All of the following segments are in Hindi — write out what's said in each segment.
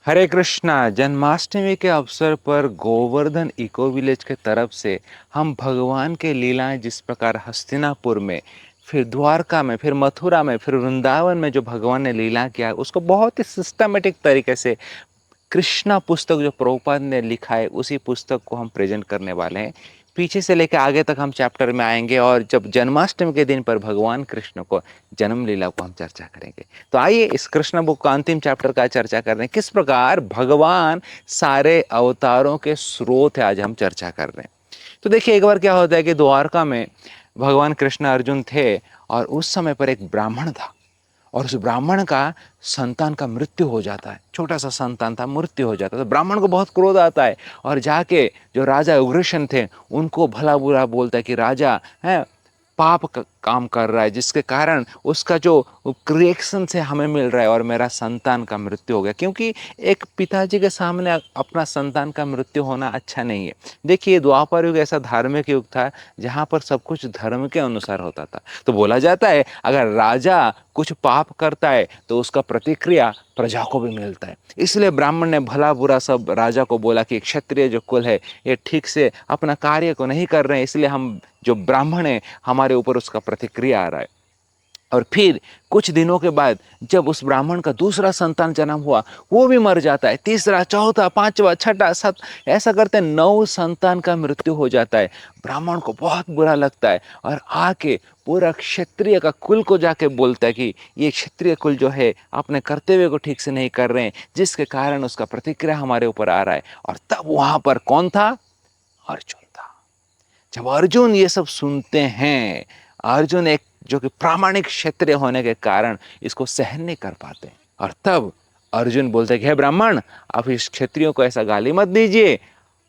हरे कृष्णा। जन्माष्टमी के अवसर पर गोवर्धन इको विलेज के तरफ से हम भगवान के लीलाएं जिस प्रकार हस्तिनापुर में, फिर द्वारका में, फिर मथुरा में, फिर वृंदावन में जो भगवान ने लीला किया उसको बहुत ही सिस्टमेटिक तरीके से कृष्णा पुस्तक जो प्रभुपाद ने लिखा है उसी पुस्तक को हम प्रेजेंट करने वाले हैं। पीछे से लेकर आगे तक हम चैप्टर में आएंगे और जब जन्माष्टमी के दिन पर भगवान कृष्ण को जन्म लीला को हम चर्चा करेंगे। तो आइए इस कृष्ण बुक का अंतिम चैप्टर का चर्चा कर रहे हैं, किस प्रकार भगवान सारे अवतारों के स्रोत है, आज हम चर्चा कर रहे हैं। तो देखिए एक बार क्या होता है कि द्वारका में भगवान कृष्ण अर्जुन थे और उस समय पर एक ब्राह्मण था और उस ब्राह्मण का संतान का मृत्यु हो जाता है। छोटा सा संतान था, मृत्यु हो जाता है। तो ब्राह्मण को बहुत क्रोध आता है और जाके जो राजा उग्रसेन थे उनको भला बुरा बोलता है कि राजा है पाप का काम कर रहा है, जिसके कारण उसका जो क्रिएशन से हमें मिल रहा है और मेरा संतान का मृत्यु हो गया। क्योंकि एक पिताजी के सामने अपना संतान का मृत्यु होना अच्छा नहीं है। देखिए द्वापर युग ऐसा धार्मिक युग था जहाँ पर सब कुछ धर्म के अनुसार होता था। तो बोला जाता है अगर राजा कुछ पाप करता है तो उसका प्रतिक्रिया प्रजा को भी मिलता है। इसलिए ब्राह्मण ने भला बुरा सब राजा को बोला कि क्षत्रिय जो कुल है ये ठीक से अपना कार्य को नहीं कर रहे हैं, इसलिए हम जो ब्राह्मण है हमारे ऊपर उसका प्रतिक्रिया आ रहा है। और फिर कुछ दिनों के बाद जब उस ब्राह्मण का दूसरा संतान जन्म हुआ वो भी मर जाता है। तीसरा, चौथा, पांचवा, छठा, सात, ऐसा करते 9 संतान का मृत्यु हो जाता है। ब्राह्मण को बहुत बुरा लगता है और आके पूरा क्षत्रिय का कुल को जाके बोलता है कि ये क्षत्रिय कुल जो है अपने कर्तव्य को ठीक से नहीं कर रहे हैं, जिसके कारण उसका प्रतिक्रिया हमारे ऊपर आ रहा है। और तब वहां पर कौन था? अर्जुन था। जब अर्जुन ये सब सुनते हैं, अर्जुन एक जो कि प्रामाणिक क्षत्रिय होने के कारण इसको सहन नहीं कर पाते और तब अर्जुन बोलते कि हे ब्राह्मण, आप इस क्षत्रियों को ऐसा गाली मत दीजिए।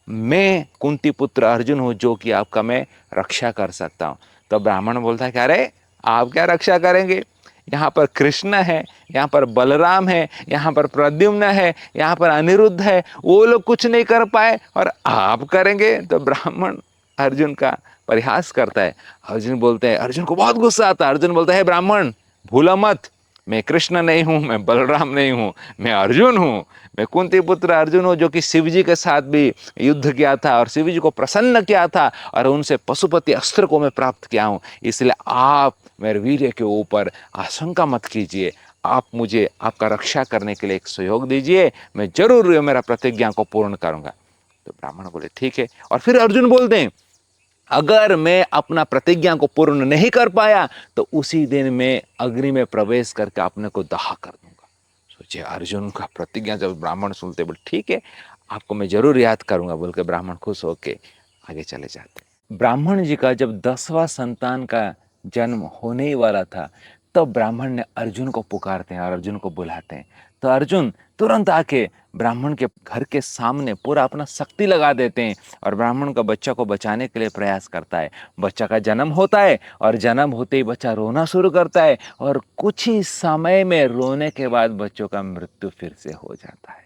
मैं कुंती पुत्र अर्जुन हूं जो कि आपका मैं रक्षा कर सकता हूं। तो ब्राह्मण बोलता है कि अरे आप क्या रक्षा करेंगे? यहाँ पर कृष्ण है, यहाँ पर बलराम है, यहाँ पर प्रद्युम्न है, यहाँ पर अनिरुद्ध है, वो लोग कुछ नहीं कर पाए और आप करेंगे? तो ब्राह्मण अर्जुन का परिहास करता है। अर्जुन बोलते हैं, अर्जुन को बहुत गुस्सा आता है। अर्जुन बोलता है ब्राह्मण भूला मत, मैं कृष्ण नहीं हूं, मैं बलराम नहीं हूं, मैं अर्जुन हूं। मैं कुंती पुत्र अर्जुन हूं जो कि शिव जी के साथ भी युद्ध किया था और शिव जी को प्रसन्न किया था और उनसे पशुपति अस्त्र को मैं प्राप्त किया हूं। इसलिए आप मेरे वीर्य के ऊपर आशंका मत कीजिए, आप मुझे आपका रक्षा करने के लिए एक सहयोग दीजिए, मैं जरूर मेरा प्रतिज्ञा को पूर्ण करूंगा। तो ब्राह्मण बोले ठीक है। और फिर अर्जुन बोलते हैं अगर मैं अपना प्रतिज्ञा को पूर्ण नहीं कर पाया तो उसी दिन मैं अग्नि में प्रवेश करके अपने को दाह कर दूंगा। सोचिए अर्जुन का प्रतिज्ञा जब ब्राह्मण सुनते बोले ठीक है, आपको मैं जरूर याद करूंगा बोल के ब्राह्मण खुश होके आगे चले जाते। ब्राह्मण जी का जब 10वां संतान का जन्म होने ही वाला था तब ब्राह्मण ने अर्जुन को पुकारते हैं और अर्जुन को बुलाते हैं। तो अर्जुन तुरंत आके ब्राह्मण के घर के सामने पूरा अपना शक्ति लगा देते हैं और ब्राह्मण का बच्चा को बचाने के लिए प्रयास करता है। बच्चा का जन्म होता है और जन्म होते ही बच्चा रोना शुरू करता है और कुछ ही समय में रोने के बाद बच्चों का मृत्यु फिर से हो जाता है।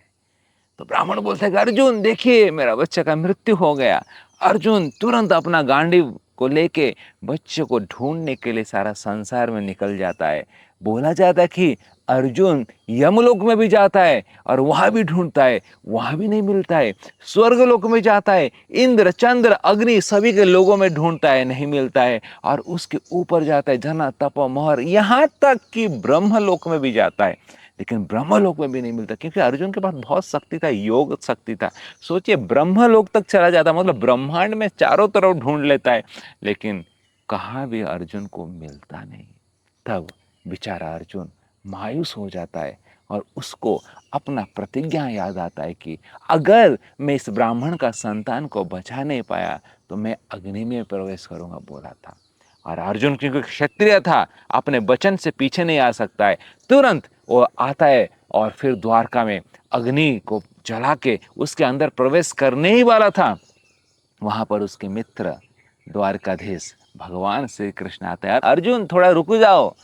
तो ब्राह्मण बोलता है कि अर्जुन देखिए मेरा बच्चे का मृत्यु हो गया। अर्जुन तुरंत अपना गांडीव को लेके बच्चे को ढूंढने के लिए सारा संसार में निकल जाता है। बोला जाता है कि अर्जुन यमलोक में भी जाता है और वहां भी ढूंढता है, वहां भी नहीं मिलता है। स्वर्गलोक में जाता है, इंद्र चंद्र अग्नि सभी के लोगों में ढूंढता है, नहीं मिलता है। और उसके ऊपर जाता है जना तप मोहर, यहां तक कि ब्रह्मलोक में भी जाता है, लेकिन ब्रह्मलोक में भी नहीं मिलता क्योंकि अर्जुन के पास बहुत शक्ति था, योग शक्ति था। सोचिए ब्रह्मलोक तक चला जाता, मतलब ब्रह्मांड में चारों तरफ ढूंढ लेता है, लेकिन कहाँ भी अर्जुन को मिलता नहीं। तब बेचारा अर्जुन मायूस हो जाता है और उसको अपना प्रतिज्ञा याद आता है कि अगर मैं इस ब्राह्मण का संतान को बचा नहीं पाया तो मैं अग्नि में प्रवेश करूंगा बोला था। और अर्जुन क्योंकि क्षत्रिय था अपने वचन से पीछे नहीं आ सकता है, तुरंत वो आता है और फिर द्वारका में अग्नि को जला के उसके अंदर प्रवेश करने ही वाला था। वहां पर उसके मित्र द्वारकाधीश भगवान श्री कृष्ण आते हैं, अर्जुन थोड़ा रुक जाओ।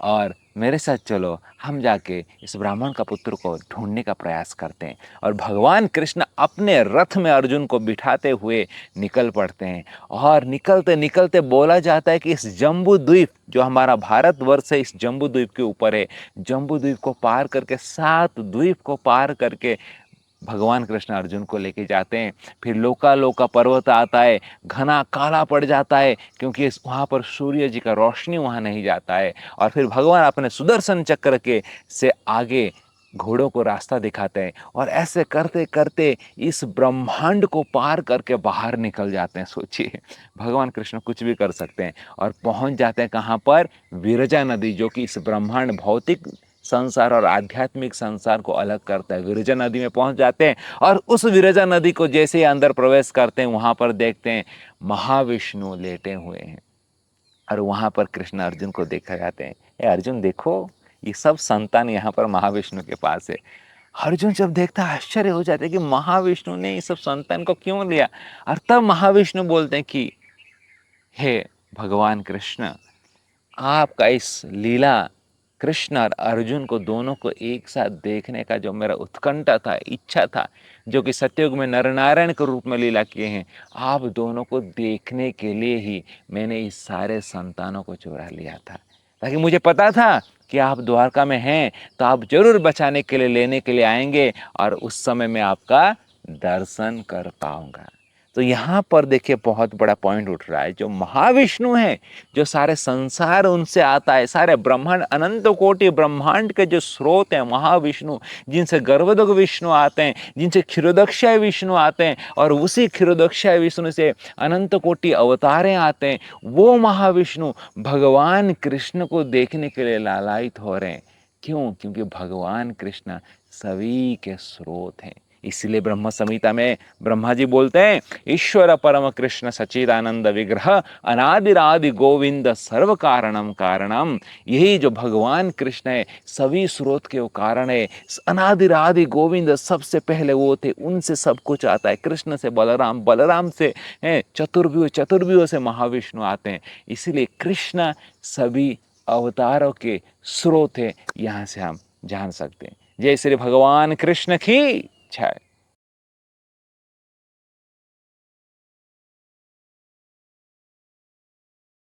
और मेरे साथ चलो, हम जाके इस ब्राह्मण का पुत्र को ढूंढने का प्रयास करते हैं। और भगवान कृष्ण अपने रथ में अर्जुन को बिठाते हुए निकल पड़ते हैं। और निकलते निकलते बोला जाता है कि इस जम्बू द्वीप, जो हमारा भारतवर्ष है, इस जम्बू द्वीप के ऊपर है, जम्बू द्वीप को पार करके, 7 द्वीप को पार करके भगवान कृष्ण अर्जुन को लेके जाते हैं। फिर लोका लोका पर्वत आता है, घना काला पड़ जाता है, क्योंकि वहाँ पर सूर्य जी का रोशनी वहाँ नहीं जाता है। और फिर भगवान अपने सुदर्शन चक्र के से आगे घोड़ों को रास्ता दिखाते हैं, और ऐसे करते करते इस ब्रह्मांड को पार करके बाहर निकल जाते हैं। सोचिए, भगवान कृष्ण कुछ भी कर सकते हैं। और पहुंच जाते हैं कहाँ पर? विरजा नदी, जो कि इस ब्रह्मांड भौतिक संसार और आध्यात्मिक संसार को अलग करता है। विरजा नदी में पहुंच जाते हैं, और उस विरजा नदी को जैसे ही अंदर प्रवेश करते हैं, वहां पर देखते हैं महाविष्णु लेटे हुए हैं। और वहां पर कृष्ण अर्जुन को देखा जाते हैं, ए अर्जुन देखो, ये सब संतान यहाँ पर महाविष्णु के पास है। अर्जुन जब देखता है, आश्चर्य हो जाते हैं कि महाविष्णु ने ये सब संतान को क्यों लिया। और तब महाविष्णु बोलते हैं कि हे भगवान कृष्ण, आपका इस लीला, कृष्ण और अर्जुन को दोनों को एक साथ देखने का जो मेरा उत्कंठा था, इच्छा था, जो कि सत्ययुग में नरनारायण के रूप में लीला किए हैं, आप दोनों को देखने के लिए ही मैंने इस सारे संतानों को चुरा लिया था। ताकि मुझे पता था कि आप द्वारका में हैं, तो आप जरूर बचाने के लिए, लेने के लिए आएंगे, और उस समय मैं आपका दर्शन कर पाऊंगा। तो यहाँ पर देखिए बहुत बड़ा पॉइंट उठ रहा है। जो महाविष्णु है, जो सारे संसार उनसे आता है, सारे ब्रह्मांड, अनंत कोटि ब्रह्मांड के जो स्रोत हैं महाविष्णु, जिनसे गर्भोदक विष्णु आते हैं, जिनसे क्षीरोदक्षय विष्णु आते हैं, और उसी क्षीरोदक्षय विष्णु से अनंत कोटि अवतारें आते हैं, वो महाविष्णु भगवान कृष्ण को देखने के लिए लालायित हो रहे हैं। क्यों? क्योंकि भगवान कृष्ण सभी के स्रोत हैं। इसलिए ब्रह्म संहिता में ब्रह्मा जी बोलते हैं, ईश्वर परम कृष्ण सच्चिदानंद विग्रह अनादिरादि गोविंद सर्व कारणम कारणम। यही जो भगवान कृष्ण है, सभी स्रोत के वो कारण है। अनादिरादि गोविंद, सबसे पहले वो थे, उनसे सब कुछ आता है। कृष्ण से बलराम, बलराम से चतुर्व्यूह, चतुर्व्यूह से महाविष्णु आते हैं। इसीलिए कृष्ण सभी अवतारों के स्रोत है, यहाँ से हम जान सकते हैं। जय श्री भगवान कृष्ण की जय।